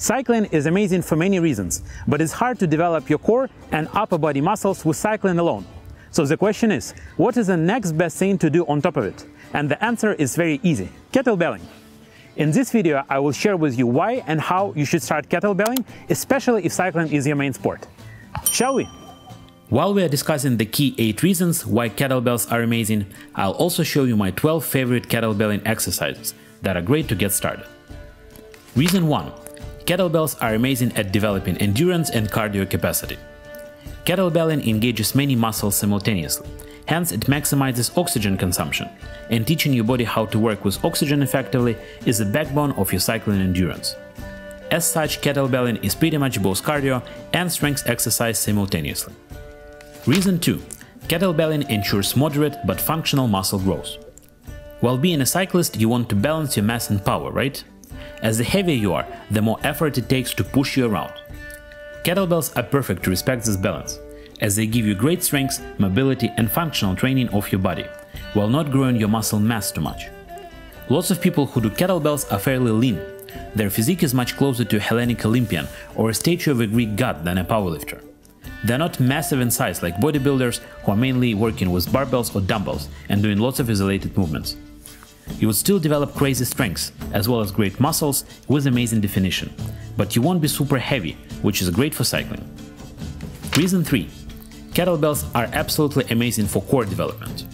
Cycling is amazing for many reasons, but it's hard to develop your core and upper body muscles with cycling alone. So the question is, what is the next best thing to do on top of it? And the answer is very easy: kettlebelling. In this video, I will share with you why and how you should start kettlebelling, especially if cycling is your main sport. Shall we? While we are discussing the key 8 reasons why kettlebells are amazing, I'll also show you my 12 favorite kettlebelling exercises that are great to get started. Reason 1. Kettlebells are amazing at developing endurance and cardio capacity. Kettlebelling engages many muscles simultaneously, hence it maximizes oxygen consumption, and teaching your body how to work with oxygen effectively is the backbone of your cycling endurance. As such, kettlebelling is pretty much both cardio and strength exercise simultaneously. Reason 2. Kettlebelling ensures moderate but functional muscle growth. While being a cyclist, you want to balance your mass and power, right? As the heavier you are, the more effort it takes to push you around. Kettlebells are perfect to respect this balance, as they give you great strength, mobility and functional training of your body, while not growing your muscle mass too much. Lots of people who do kettlebells are fairly lean. Their physique is much closer to a Hellenic Olympian or a statue of a Greek god than a powerlifter. They're not massive in size like bodybuilders who are mainly working with barbells or dumbbells and doing lots of isolated movements. You will still develop crazy strengths, as well as great muscles with amazing definition, but you won't be super heavy, which is great for cycling. Reason 3. Kettlebells are absolutely amazing for core development.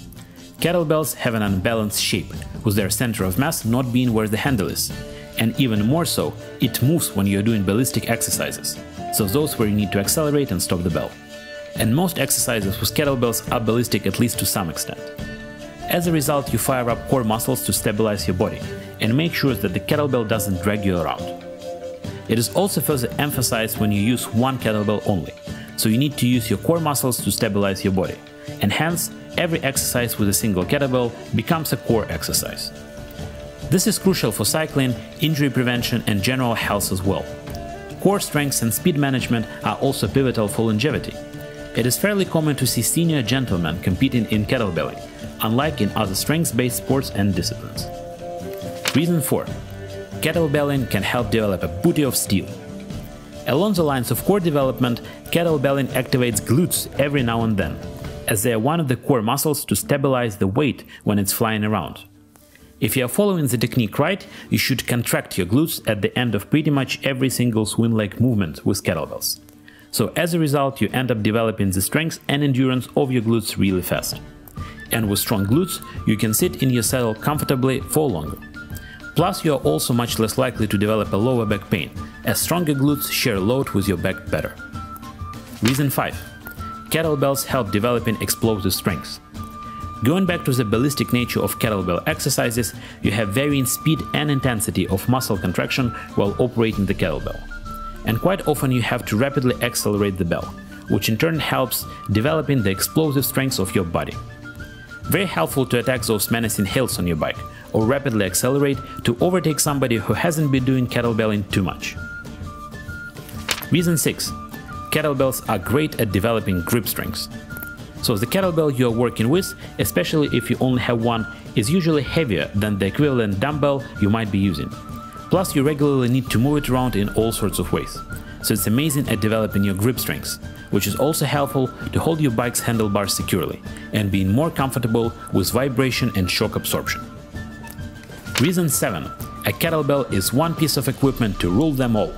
Kettlebells have an unbalanced shape, with their center of mass not being where the handle is, and even more so, it moves when you're doing ballistic exercises, so those where you need to accelerate and stop the bell. And most exercises with kettlebells are ballistic at least to some extent. As a result, you fire up core muscles to stabilize your body and make sure that the kettlebell doesn't drag you around. It is also further emphasized when you use one kettlebell only, so you need to use your core muscles to stabilize your body, and hence every exercise with a single kettlebell becomes a core exercise. This is crucial for cycling, injury prevention and general health as well. Core strength and speed management are also pivotal for longevity. It is fairly common to see senior gentlemen competing in kettlebelling, unlike in other strength-based sports and disciplines. Reason 4. Kettlebelling can help develop a booty of steel. Along the lines of core development, kettlebelling activates glutes every now and then, as they are one of the core muscles to stabilize the weight when it's flying around. If you are following the technique right, you should contract your glutes at the end of pretty much every single swing leg movement with kettlebells. So as a result, you end up developing the strength and endurance of your glutes really fast. And with strong glutes, you can sit in your saddle comfortably for longer. Plus, you are also much less likely to develop a lower back pain, as stronger glutes share load with your back better. Reason 5. Kettlebells help developing explosive strength. Going back to the ballistic nature of kettlebell exercises, you have varying speed and intensity of muscle contraction while operating the kettlebell. And quite often you have to rapidly accelerate the bell, which in turn helps developing the explosive strength of your body. Very helpful to attack those menacing hills on your bike, or rapidly accelerate to overtake somebody who hasn't been doing kettlebelling too much. Reason 6. Kettlebells are great at developing grip strength. So the kettlebell you are working with, especially if you only have one, is usually heavier than the equivalent dumbbell you might be using. Plus, you regularly need to move it around in all sorts of ways. So it's amazing at developing your grip strength, which is also helpful to hold your bike's handlebars securely and being more comfortable with vibration and shock absorption. Reason 7. A kettlebell is one piece of equipment to rule them all.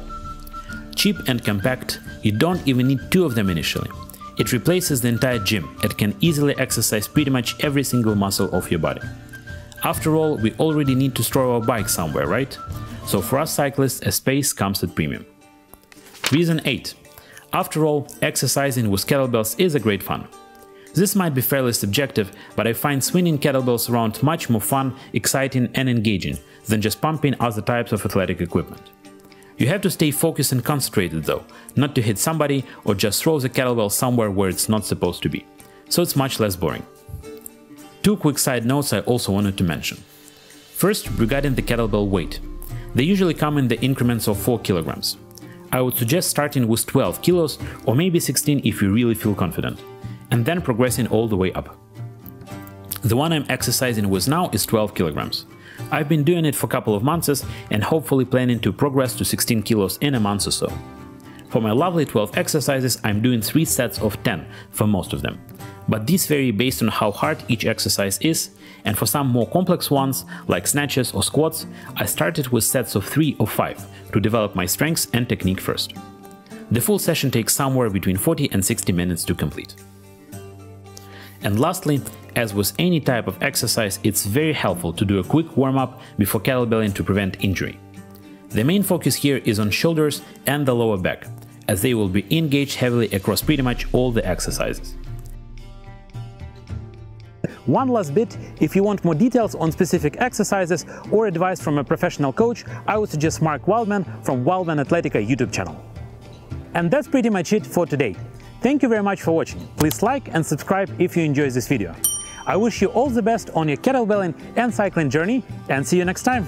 Cheap and compact, you don't even need 2 of them initially. It replaces the entire gym and can easily exercise pretty much every single muscle of your body. After all, we already need to store our bike somewhere, right? So for us cyclists, a space comes at premium. Reason 8. After all, exercising with kettlebells is a great fun. This might be fairly subjective, but I find swinging kettlebells around much more fun, exciting and engaging than just pumping other types of athletic equipment. You have to stay focused and concentrated though, not to hit somebody or just throw the kettlebell somewhere where it's not supposed to be, so it's much less boring. 2 quick side notes I also wanted to mention. First, regarding the kettlebell weight. They usually come in the increments of 4 kilograms. I would suggest starting with 12 kilos or maybe 16 if you really feel confident, and then progressing all the way up. The one I'm exercising with now is 12 kilograms. I've been doing it for a couple of months and hopefully planning to progress to 16 kilos in a month or so. For my lovely 12 exercises, I'm doing 3 sets of 10 for most of them. But these vary based on how hard each exercise is, and for some more complex ones, like snatches or squats, I started with sets of 3 or 5 to develop my strengths and technique first. The full session takes somewhere between 40 and 60 minutes to complete. And lastly, as with any type of exercise, it's very helpful to do a quick warm-up before kettlebelling to prevent injury. The main focus here is on shoulders and the lower back, as they will be engaged heavily across pretty much all the exercises. One last bit, if you want more details on specific exercises or advice from a professional coach, I would suggest Mark Wildman from Wildman Athletica YouTube channel. And that's pretty much it for today. Thank you very much for watching. Please like and subscribe if you enjoyed this video. I wish you all the best on your kettlebelling and cycling journey, and see you next time.